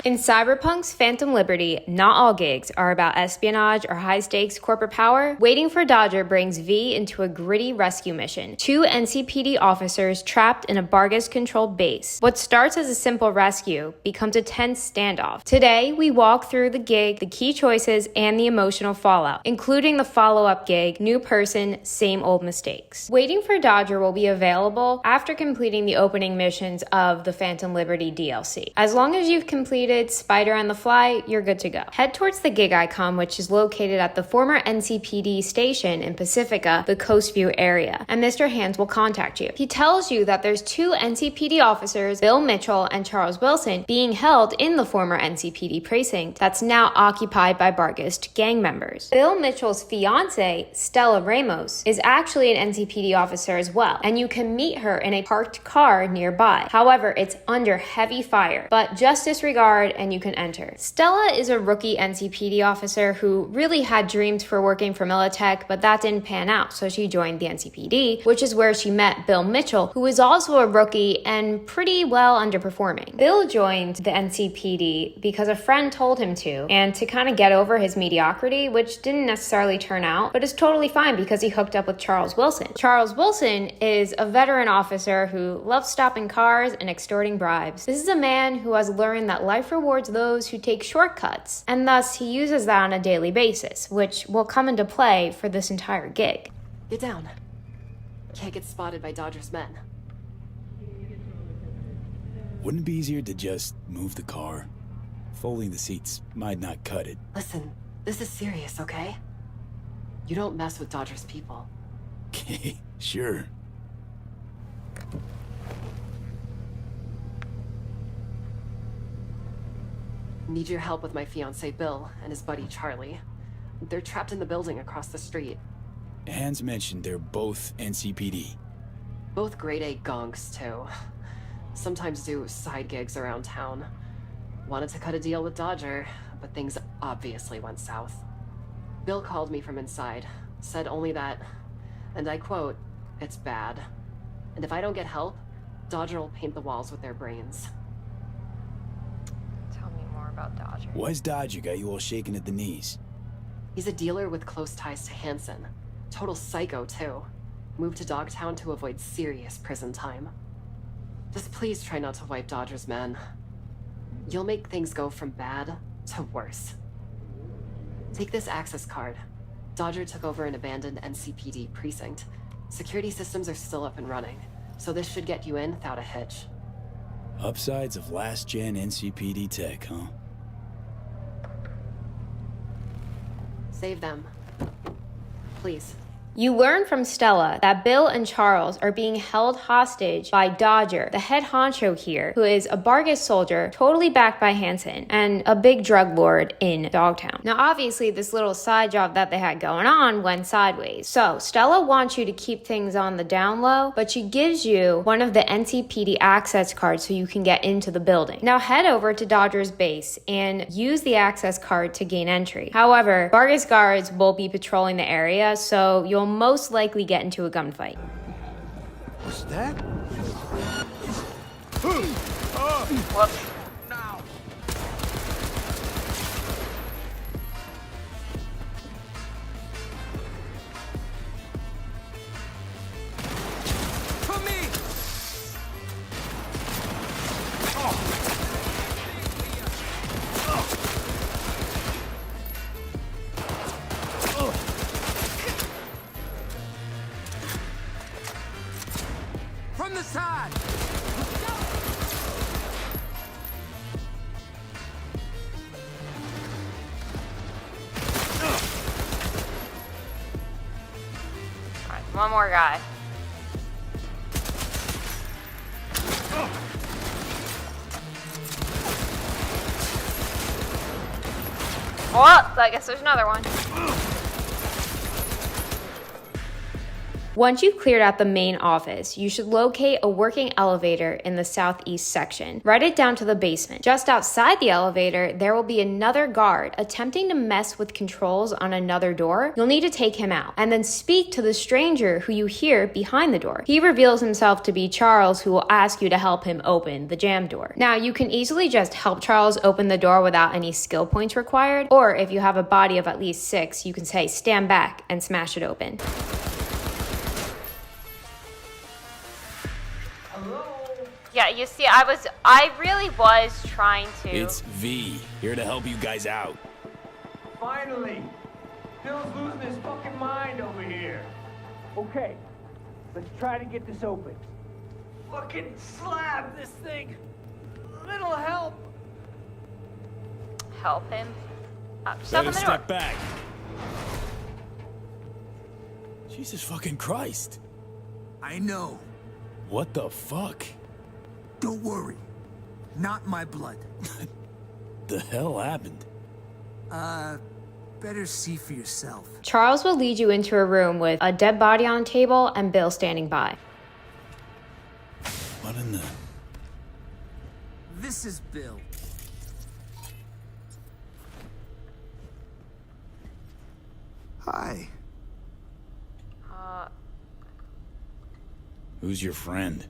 In Cyberpunk's Phantom Liberty, not all gigs are about espionage or high-stakes corporate power. Waiting for Dodger brings V into a gritty rescue mission. Two NCPD officers trapped in a Barghest-controlled base. What starts as a simple rescue becomes a tense standoff. Today, we walk through the gig, the key choices, and the emotional fallout, including the follow-up gig, New Person, Same Old Mistakes. Waiting for Dodger will be available after completing the opening missions of the Phantom Liberty DLC. As long as you've completed Spider and the Fly, you're good to go. Head towards the gig icon, which is located at the former NCPD station in Pacifica, the Coastview area, and Mr. Hands will contact you. He tells you that there's two NCPD officers, Bill Mitchell and Charles Wilson, being held in the former NCPD precinct that's now occupied by Barghest gang members. Bill Mitchell's fiance, Stella Ramos, is actually an NCPD officer as well, and you can meet her in a parked car nearby. However, it's under heavy fire, but just disregard and you can enter. Stella is a rookie NCPD officer who really had dreams for working for Militech, but that didn't pan out, so she joined the NCPD, which is where she met Bill Mitchell, who is also a rookie and pretty well underperforming. Bill joined the NCPD because a friend told him to, and to kind of get over his mediocrity, which didn't necessarily turn out, but is totally fine because he hooked up with Charles Wilson. Charles Wilson is a veteran officer who loves stopping cars and extorting bribes. This is a man who has learned that life rewards those who take shortcuts, and thus he uses that on a daily basis, which will come into play for this entire gig. Get down. Can't get spotted by Dodger's men. Wouldn't it be easier to just move the car? Folding the seats might not cut it. Listen, this is serious, okay? You don't mess with Dodger's people. Okay, sure. Need your help with my fiancé Bill and his buddy Charlie. They're trapped in the building across the street. Hans mentioned they're both NCPD. Both grade A gonks, too. Sometimes do side gigs around town. Wanted to cut a deal with Dodger, but things obviously went south. Bill called me from inside, said only that, and I quote, "It's bad. And if I don't get help, Dodger will paint the walls with their brains." About Dodger. Why's Dodger got you all shaking at the knees? He's a dealer with close ties to Hansen. Total psycho, too. Moved to Dogtown to avoid serious prison time. Just please try not to wipe Dodger's men. You'll make things go from bad to worse. Take this access card. Dodger took over an abandoned NCPD precinct. Security systems are still up and running, so this should get you in without a hitch. Upsides of last-gen NCPD tech, huh? Save them. Please. You learn from Stella that Bill and Charles are being held hostage by Dodger, the head honcho here, who is a Barghest soldier, totally backed by Hansen, and a big drug lord in Dogtown. Now, obviously, this little side job that they had going on went sideways. So, Stella wants you to keep things on the down low, but she gives you one of the NCPD access cards so you can get into the building. Now, head over to Dodger's base and use the access card to gain entry. However, Barghest guards will be patrolling the area, so you'll most likely get into a gunfight. What's that? Whoops. Now. To me. From the side! Alright, one more guy. Well, I guess there's another one. Once you've cleared out the main office, you should locate a working elevator in the southeast section. Ride it down to the basement. Just outside the elevator, there will be another guard attempting to mess with controls on another door. You'll need to take him out, and then speak to the stranger who you hear behind the door. He reveals himself to be Charles, who will ask you to help him open the jam door. Now, you can easily just help Charles open the door without any skill points required, or if you have a body of at least 6, you can say stand back and smash it open. Hello? Yeah, you see, I really was trying to. It's V, here to help you guys out. Finally! Bill's losing his fucking mind over here. Okay, let's try to get this open. Fucking slab this thing. Little help. Help him? Just Better open the door. step back. Jesus fucking Christ. I know. What the fuck? Don't worry. Not my blood. The hell happened? Better see for yourself. Charles will lead you into a room with a dead body on a table and Bill standing by. What in the... This is Bill. Hi. Who's your friend?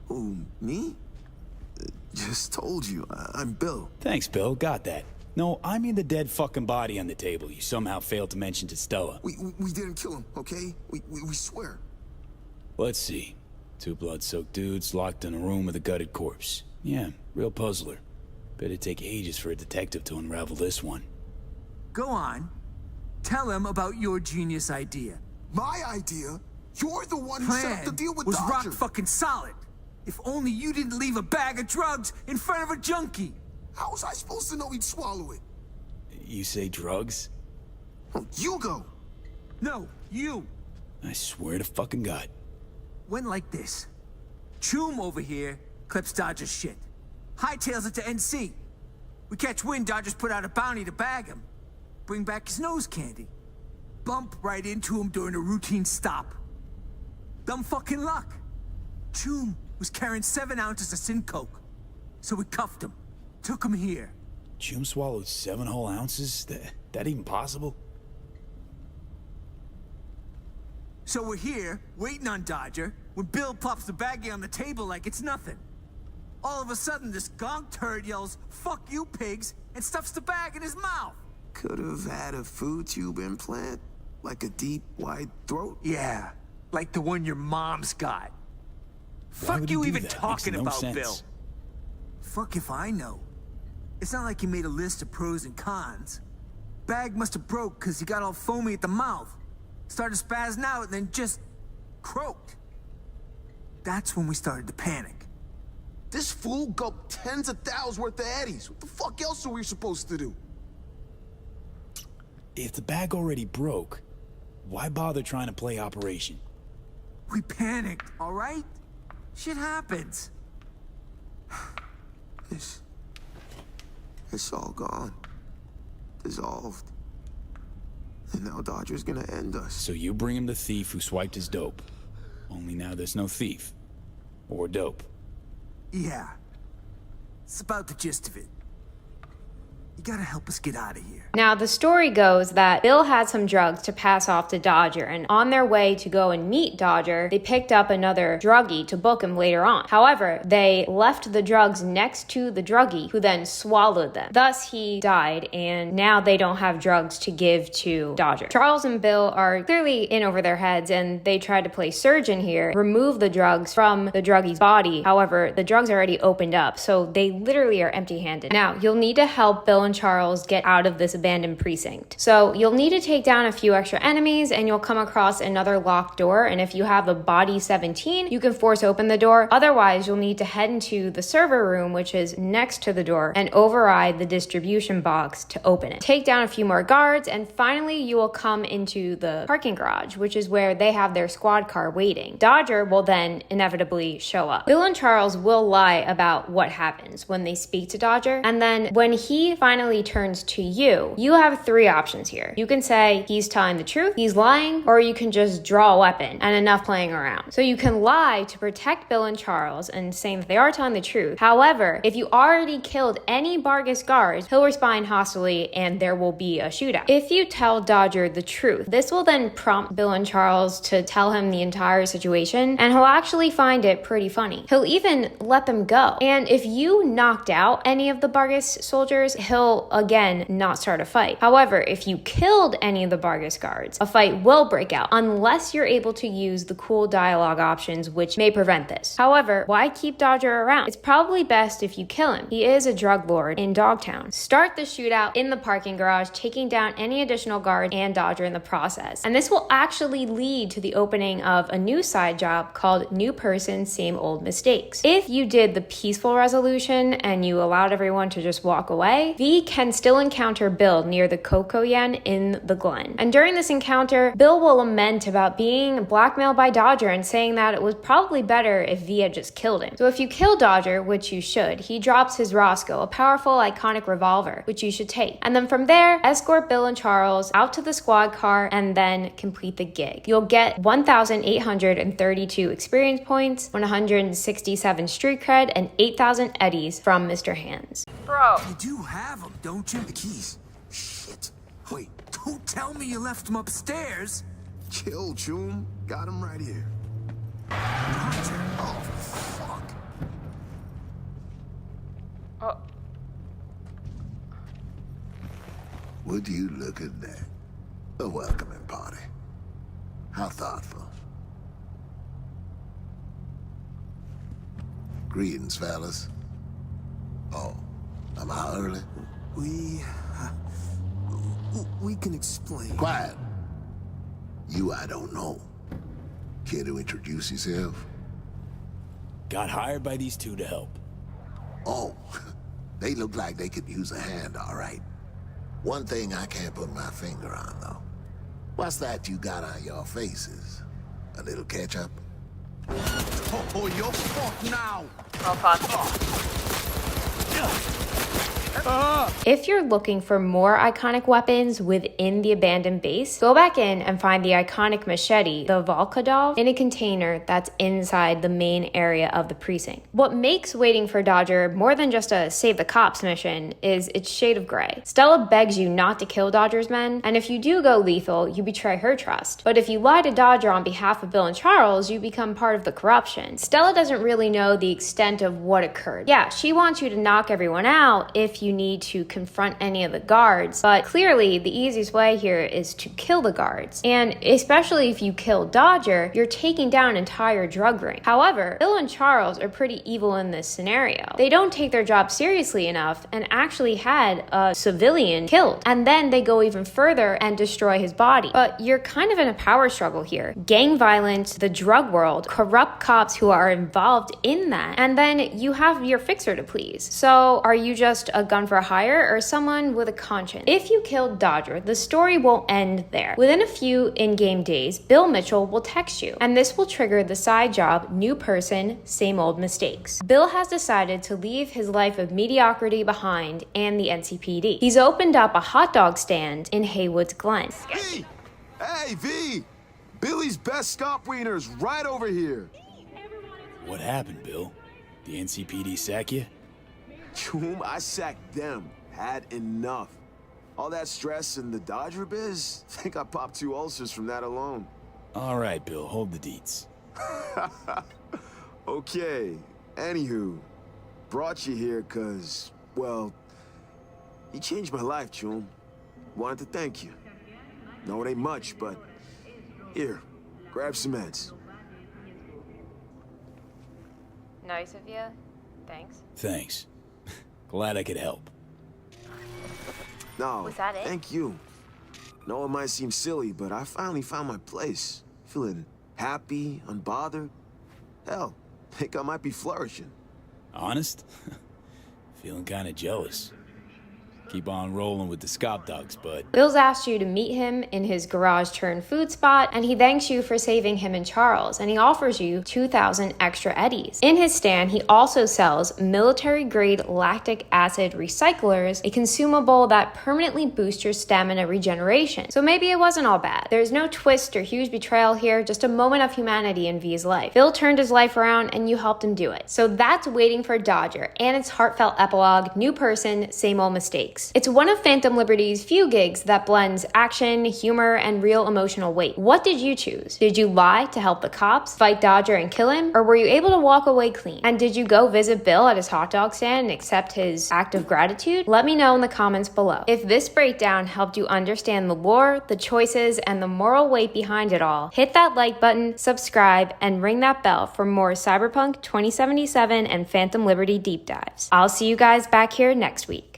Who, me? Just told you, I'm Bill. Thanks, Bill, got that. No, I mean the dead fucking body on the table you somehow failed to mention to Stella. We didn't kill him, okay? We swear. Let's see. 2 blood-soaked dudes locked in a room with a gutted corpse. Yeah, real puzzler. Bet it'd take ages for a detective to unravel this one. Go on. Tell him about your genius idea. My idea? You're the one who set up the deal with was Dodger. rock fucking solid. If only you didn't leave a bag of drugs in front of a junkie. How was I supposed to know he'd swallow it? You say drugs? Oh, you go. No, you. I swear to fucking God. Went like this. Choom over here clips Dodger's shit. Hightails it to NC. We catch wind Dodger's put out a bounty to bag him. Bring back his nose candy. Bump right into him during a routine stop. Dumb fucking luck. Choom was carrying 7 ounces of sin coke. So we cuffed him. Took him here. Choom swallowed 7 whole ounces? That even possible? So we're here, waiting on Dodger, when Bill plops the baggie on the table like it's nothing. All of a sudden, this gonk turd yells, "Fuck you, pigs," and stuffs the bag in his mouth. Could have had a food tube implant? Like a deep, wide throat? Yeah, like the one your mom's got. Why Fuck would he you do even that? Makes talking no about, sense. Bill. Fuck if I know. It's not like he made a list of pros and cons. Bag must have broke because he got all foamy at the mouth. Started spazzing out and then just croaked. That's when we started to panic. This fool gulped tens of thousands worth of Eddies. What the fuck else are we supposed to do? If the bag already broke, why bother trying to play Operation? We panicked, all right? Shit happens. It's all gone. Dissolved. And now Dodger's gonna end us. So you bring him the thief who swiped his dope. Only now there's no thief. Or dope. Yeah. It's about the gist of it. You gotta help us get out of here. Now, the story goes that Bill had some drugs to pass off to Dodger, and on their way to go and meet Dodger, they picked up another druggie to book him later on. However, they left the drugs next to the druggie, who then swallowed them. Thus, he died, and now they don't have drugs to give to Dodger. Charles and Bill are clearly in over their heads, and they tried to play surgeon here, remove the drugs from the druggie's body. However, the drugs are already opened up, so they literally are empty-handed. Now, you'll need to help Bill and Charles get out of this abandoned precinct. So you'll need to take down a few extra enemies and you'll come across another locked door, and if you have a body 17, you can force open the door. Otherwise, you'll need to head into the server room, which is next to the door, and override the distribution box to open it. Take down a few more guards, and finally you will come into the parking garage, which is where they have their squad car waiting. Dodger will then inevitably show up. Bill and Charles will lie about what happens when they speak to Dodger, and then when he finally finally turns to you, you have three options here. You can say he's telling the truth, he's lying, or you can just draw a weapon and enough playing around. So you can lie to protect Bill and Charles and saying that they are telling the truth. However, if you already killed any Barghest guards, he'll respond hostily and there will be a shootout. If you tell Dodger the truth, this will then prompt Bill and Charles to tell him the entire situation, and he'll actually find it pretty funny. He'll even let them go. And if you knocked out any of the Barghest soldiers, he'll again not start a fight. However, if you killed any of the Barghest guards, a fight will break out unless you're able to use the cool dialogue options, which may prevent this. However, why keep Dodger around? It's probably best if you kill him. He is a drug lord in Dogtown. Start the shootout in the parking garage, taking down any additional guards and Dodger in the process. And this will actually lead to the opening of a new side job called New Person, Same Old Mistakes. If you did the peaceful resolution and you allowed everyone to just walk away, V can still encounter Bill near the Cocoyen in the Glen. And during this encounter, Bill will lament about being blackmailed by Dodger and saying that it was probably better if V had just killed him. So if you kill Dodger, which you should, he drops his Rosco, a powerful iconic revolver, which you should take. And then from there, escort Bill and Charles out to the squad car and then complete the gig. You'll get 1,832 experience points, 167 street cred, and 8,000 eddies from Mr. Hands. Bro. You do have them, don't you? The keys. Shit. Wait, don't tell me you left them upstairs. Chill, Choom. Got him right here. Roger. Oh, fuck. Oh. Would you look at that? A welcoming party. How thoughtful. Greetings, fellas. Oh, am I early? We can explain. Quiet. You I don't know. Care to introduce yourself? Got hired by these two to help. Oh, they look like they could use a hand, all right. One thing I can't put my finger on, though. What's that you got on your faces? A little ketchup? Oh, you're fucked now. Oh, fuck. If you're looking for more iconic weapons within the abandoned base, go back in and find the Iconic Machete, the Volkodav, in a container that's inside the main area of the precinct. What makes waiting for Dodger more than just a save the cops mission is its shade of gray. Stella begs you not to kill Dodger's men, and if you do go lethal, you betray her trust. But if you lie to Dodger on behalf of Bill and Charles, you become part of the corruption. Stella doesn't really know the extent of what occurred. Yeah, she wants you to knock everyone out if you need to confront any of the guards, but clearly the easiest way here is to kill the guards. And especially if you kill Dodger, you're taking down an entire drug ring. However, Bill and Charles are pretty evil in this scenario. They don't take their job seriously enough and actually had a civilian killed. And then they go even further and destroy his body. But you're kind of in a power struggle here. Gang violence, the drug world, corrupt cops who are involved in that, and then you have your fixer to please. So are you just a gun for hire or someone with a conscience? If you killed Dodger, the story won't end there. Within a few in-game days, Bill Mitchell will text you, and this will trigger the side job, New Person, Same Old Mistakes. Bill has decided to leave his life of mediocrity behind and the NCPD. He's opened up a hot dog stand in Haywood's Glen. V! Hey, V! Billy's best scop wiener's right over here. What happened, Bill? The NCPD sack you? Choom, I sacked them. Had enough. All that stress and the Dodger biz? Think I popped 2 ulcers from that alone. All right, Bill, hold the deets. Okay. Anywho, brought you here cause, well, you changed my life, Choom. Wanted to thank you. No, it ain't much, but here, grab some meds. Nice of you. Thanks. Thanks. Glad I could help. No, Was that it? thank you. No, it might seem silly, but I finally found my place. Feeling happy, unbothered. Hell, think I might be flourishing. Honest? Feeling kind of jealous. Keep on rolling with the scop dogs, bud. Bill's asked you to meet him in his garage-turned-food spot, and he thanks you for saving him and Charles, and he offers you 2,000 extra eddies. In his stand, he also sells military-grade lactic acid recyclers, a consumable that permanently boosts your stamina regeneration. So maybe it wasn't all bad. There's no twist or huge betrayal here, just a moment of humanity in V's life. Bill turned his life around, and you helped him do it. So that's Waiting for Dodger, and its heartfelt epilogue, new person, same old mistakes. It's one of Phantom Liberty's few gigs that blends action, humor, and real emotional weight. What did you choose? Did you lie to help the cops, fight Dodger and kill him, or were you able to walk away clean? And did you go visit Bill at his hot dog stand and accept his act of gratitude? Let me know in the comments below. If this breakdown helped you understand the lore, the choices, and the moral weight behind it all, hit that like button, subscribe, and ring that bell for more Cyberpunk 2077 and Phantom Liberty deep dives. I'll see you guys back here next week.